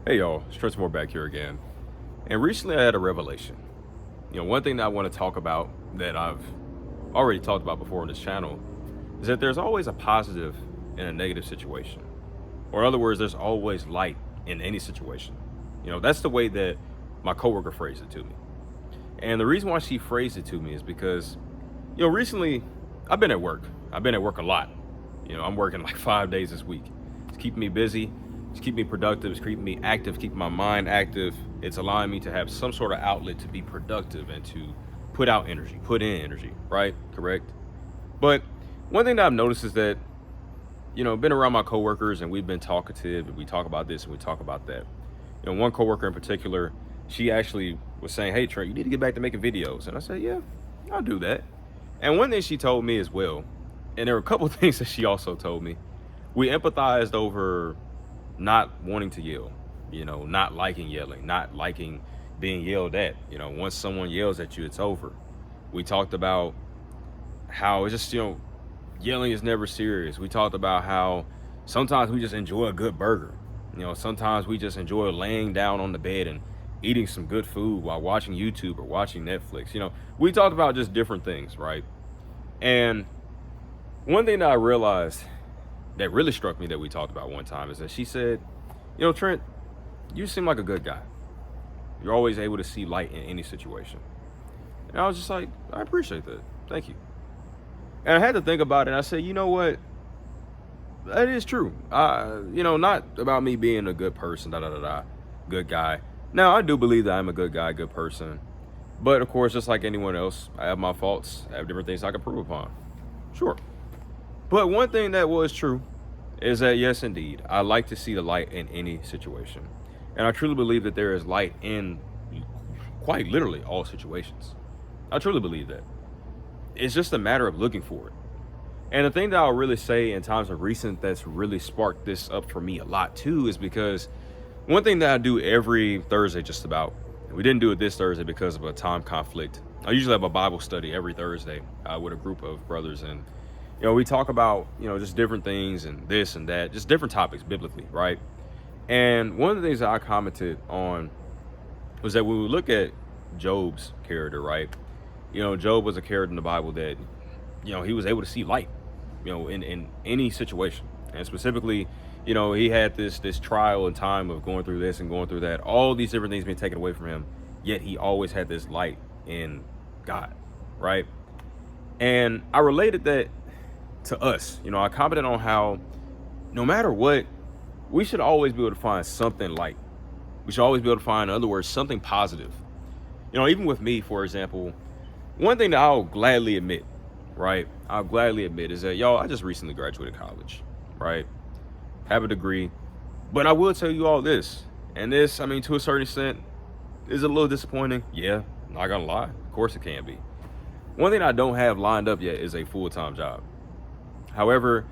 Hey y'all, it's Trent Moore back here again. And recently I had a revelation. One thing that I want to talk about that I've already talked about before on this channel is that there's always a positive in a negative situation. Or in other words, there's always light in any situation. That's the way that my coworker phrased it to me. And the reason why she phrased it to me is because, recently I've been at work. I've been at work a lot. I'm working like 5 days this week. It's keeping me busy. It's keeping me productive. It's keeping me active, keeping my mind active. It's allowing me to have some sort of outlet to be productive and to put out energy, put in energy, right? Correct. But one thing that I've noticed is that, been around my coworkers and we've been talkative and we talk about this and we talk about that. One coworker in particular, she actually was saying, "Hey Trent, you need to get back to making videos." And I said, "Yeah, I'll do that." And one thing she told me as well, and there were a couple of things that she also told me, we empathized over not wanting to yell, not liking yelling, not liking being yelled at. Once someone yells at you, it's over. We talked about how it's just, yelling is never serious. We talked about how sometimes we just enjoy a good burger. Sometimes we just enjoy laying down on the bed and eating some good food while watching YouTube or watching Netflix. We talked about just different things, right? And one thing that I realized that really struck me that we talked about one time is that she said, "Trent, you seem like a good guy. You're always able to see light in any situation." And I was just like, "I appreciate that. Thank you." And I had to think about it. And I said, you know what? That is true. Not about me being a good person, good guy. Now, I do believe that I'm a good guy, good person. But of course, just like anyone else, I have my faults. I have different things I can prove upon. Sure. But one thing that was true is that, yes, indeed, I like to see the light in any situation. And I truly believe that there is light in quite literally all situations. I truly believe that. It's just a matter of looking for it. And the thing that I'll really say in times of recent that's really sparked this up for me a lot too is because one thing that I do every Thursday just about, and we didn't do it this Thursday because of a time conflict. I usually have a Bible study every Thursday with a group of brothers, and we talk about, just different things and this and that, just different topics biblically, right? And one of the things that I commented on was that when we look at Job's character, right? Job was a character in the Bible that, he was able to see light, in any situation. And specifically, he had this trial and time of going through this and going through that, all these different things being taken away from him, yet he always had this light in God, right? And I related that to us. I commented on how no matter what, we should always be able to find something light. We should always be able to find, in other words, something positive. Even with me, for example, one thing that I'll gladly admit, right? I'll gladly admit is that, I just recently graduated college, right? Have a degree. But I will tell you all this, and this, to a certain extent, is a little disappointing. Yeah, not gonna lie. Of course it can be. One thing I don't have lined up yet is a full-time job. However,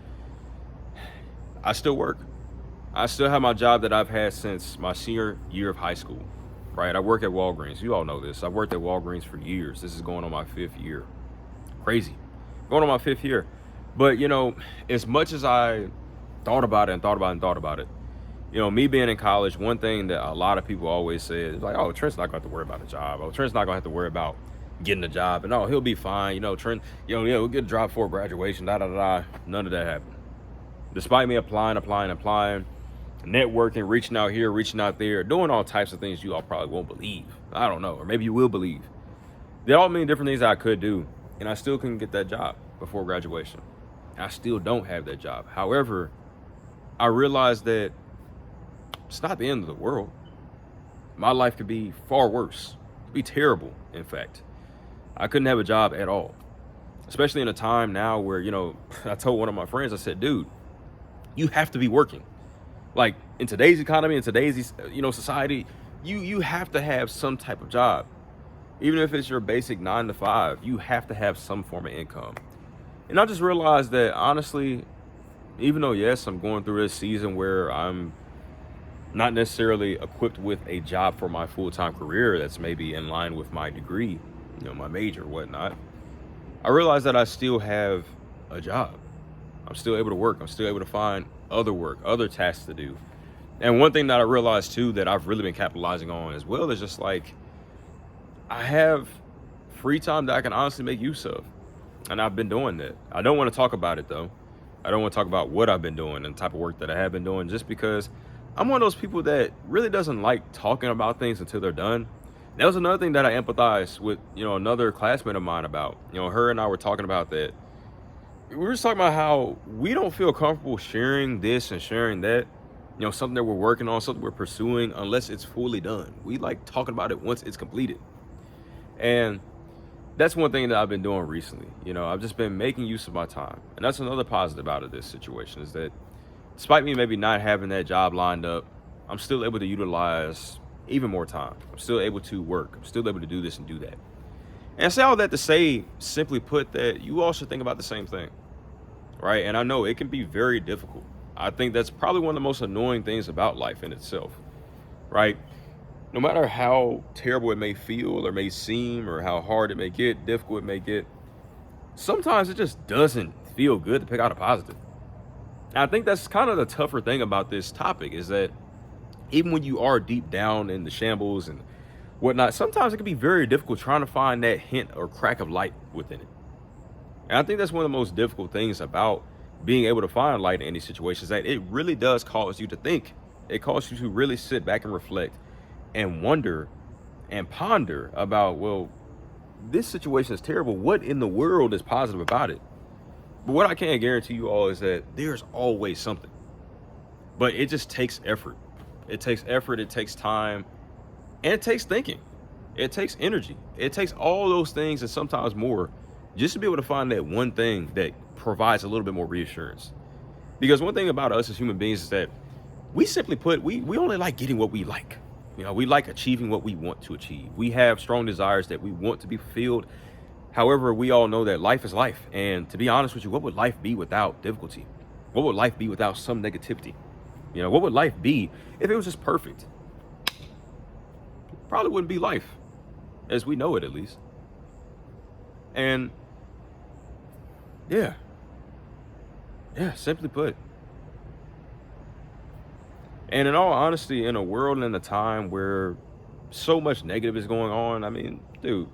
I still work. I still have my job that I've had since my senior year of high school, right? I work at Walgreens. You all know this. I've worked at Walgreens for years. This is going on my 5th year. Crazy. Going on my 5th year. But, as much as I thought about it, me being in college, one thing that a lot of people always say is like, "Oh, Trent's not going to have to worry about a job. Oh, Trent's not going to have to worry about getting a job. And, oh, he'll be fine. Trent, we'll get a job before graduation, None of that happened. Despite me applying, networking, reaching out here, reaching out there, doing all types of things you all probably won't believe. I don't know, or maybe you will believe. They all mean different things that I could do, and I still couldn't get that job before graduation. I still don't have that job. However, I realized that it's not the end of the world. My life could be far worse. It could be terrible, in fact. I couldn't have a job at all, especially in a time now where, I told one of my friends, I said, "Dude, you have to be working. Like, in today's economy, in today's, society, you have to have some type of job. Even if it's your basic 9 to 5, you have to have some form of income." And I just realized that, honestly, even though, yes, I'm going through this season where I'm not necessarily equipped with a job for my full-time career that's maybe in line with my degree, my major, whatnot, I realized that I still have a job. I'm still able to work. I'm still able to find other work, other tasks to do. And one thing that I realized too that I've really been capitalizing on as well is just like I have free time that I can honestly make use of. And I've been doing that. I don't want to talk about it though. I don't want to talk about what I've been doing and the type of work that I have been doing just because I'm one of those people that really doesn't like talking about things until they're done. That was another thing that I empathize with, another classmate of mine about. Her and I were talking about that. We were just talking about how we don't feel comfortable sharing this and sharing that, something that we're working on, something we're pursuing, unless it's fully done. We like talking about it once it's completed. And that's one thing that I've been doing recently. I've just been making use of my time. And that's another positive out of this situation is that despite me maybe not having that job lined up, I'm still able to utilize even more time. I'm still able to work. I'm still able to do this and do that. And I say all that to say, simply put, that you all should think about the same thing, right? And I know it can be very difficult. I think that's probably one of the most annoying things about life in itself, right? No matter how terrible it may feel or may seem or how hard it may get, difficult it may get, sometimes it just doesn't feel good to pick out a positive. And I think that's kind of the tougher thing about this topic is that even when you are deep down in the shambles and whatnot, sometimes it can be very difficult trying to find that hint or crack of light within it. And I think that's one of the most difficult things about being able to find light in any situation is that it really does cause you to think. It causes you to really sit back and reflect and wonder and ponder about, well, this situation is terrible. What in the world is positive about it? But what I can guarantee you all is that there's always something. But it just takes effort. It takes effort, it takes time, and it takes thinking. It takes energy. It takes all those things and sometimes more just to be able to find that one thing that provides a little bit more reassurance. Because one thing about us as human beings is that we simply put, we only like getting what we like. We like achieving what we want to achieve. We have strong desires that we want to be fulfilled. However, we all know that life is life. And to be honest with you, what would life be without difficulty? What would life be without some negativity? What would life be if it was just perfect? Probably wouldn't be life as we know it, at least. And yeah, simply put. And in all honesty, in a world and in a time where so much negative is going on, I mean, dude,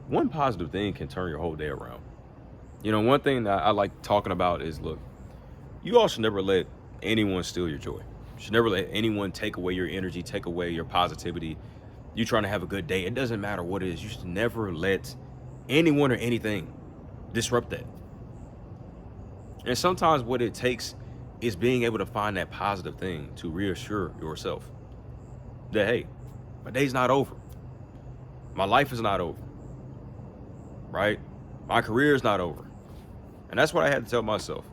one positive thing can turn your whole day around. One thing that I like talking about is, look, you all should never let anyone steal your joy. You should never let anyone take away your energy, take away your positivity. You trying to have a good day. It doesn't matter what it is. You should never let anyone or anything disrupt that. And sometimes what it takes is being able to find that positive thing to reassure yourself that, hey, my day's not over. My life is not over, right? My career is not over. And that's what I had to tell myself.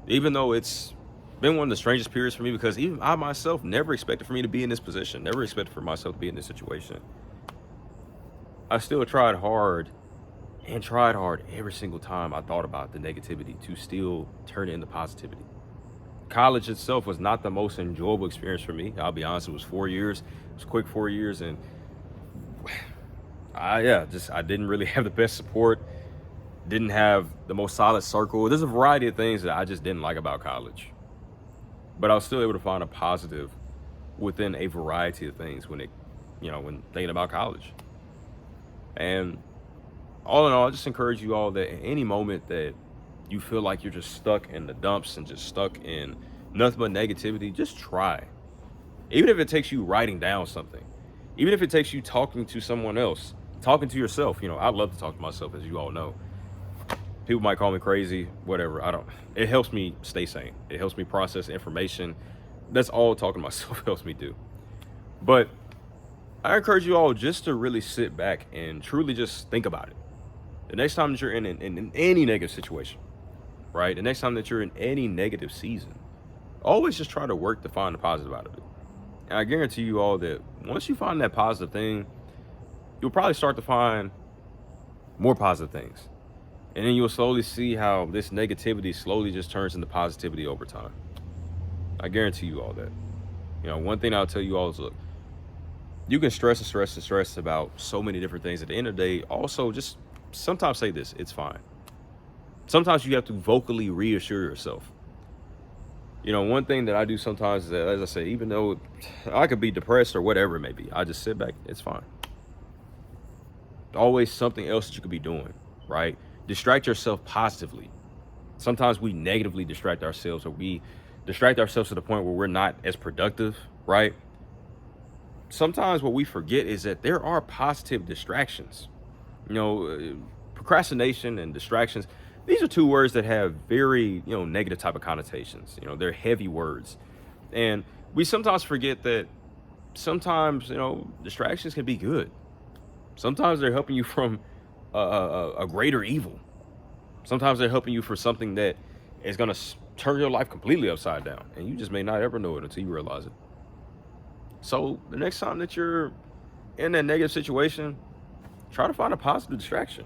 Even though it's been one of the strangest periods for me, because even I myself never expected for me to be in this position, never expected for myself to be in this situation. I still tried hard every single time I thought about the negativity to still turn it into positivity. College itself was not the most enjoyable experience for me. I'll be honest, it was 4 years. It was a quick 4 years, and I didn't really have the best support, didn't have the most solid circle. There's a variety of things that I just didn't like about college. But I was still able to find a positive within a variety of things when thinking about college. And all in all, I just encourage you all that at any moment that you feel like you're just stuck in the dumps and just stuck in nothing but negativity, just try. Even if it takes you writing down something, even if it takes you talking to someone else, talking to yourself. I love to talk to myself, as you all know. People might call me crazy, whatever. It helps me stay sane. It helps me process information. That's all talking to myself helps me do. But I encourage you all just to really sit back and truly just think about it. The next time that you're in any negative situation, right? The next time that you're in any negative season, always just try to work to find the positive out of it. And I guarantee you all that once you find that positive thing, you'll probably start to find more positive things. And then you'll slowly see how this negativity slowly just turns into positivity over time. I guarantee you all that. One thing I'll tell you all is, look, you can stress about so many different things. At the end of the day, also just sometimes say this, it's fine. Sometimes you have to vocally reassure yourself. One thing that I do sometimes is that, as I say, even though I could be depressed or whatever it may be, I just sit back. It's fine. Always something else that you could be doing, right? Distract yourself positively. Sometimes we negatively distract ourselves, or we distract ourselves to the point where we're not as productive, right? Sometimes what we forget is that there are positive distractions. Procrastination and distractions, these are two words that have very, negative type of connotations. They're heavy words. And we sometimes forget that sometimes, distractions can be good. Sometimes they're helping you from a greater evil. Sometimes they're helping you for something that is going to turn your life completely upside down. And you just may not ever know it until you realize it. So the next time that you're in that negative situation, try to find a positive distraction.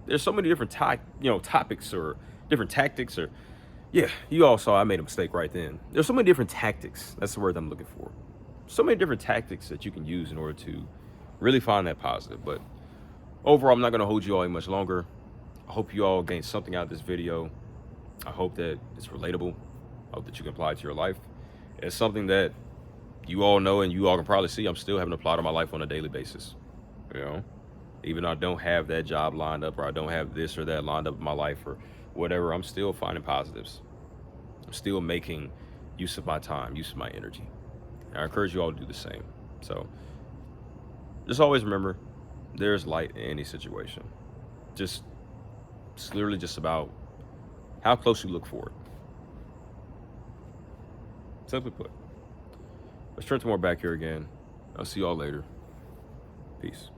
There's so many different topics or different tactics, or yeah, you all saw I made a mistake right then. There's so many different tactics. That's the word I'm looking for. So many different tactics that you can use in order to really find that positive. But overall, I'm not going to hold you all much longer. I hope you all gain something out of this video. I hope that it's relatable. I hope that you can apply it to your life. It's something that you all know and you all can probably see I'm still having to apply to my life on a daily basis. Even though I don't have that job lined up, or I don't have this or that lined up in my life or whatever, I'm still finding positives. I'm still making use of my time, use of my energy. And I encourage you all to do the same. So just always remember, there's light in any situation. It's literally just about how close you look for it. Simply put. Let's turn to more back here again. I'll see y'all later. Peace.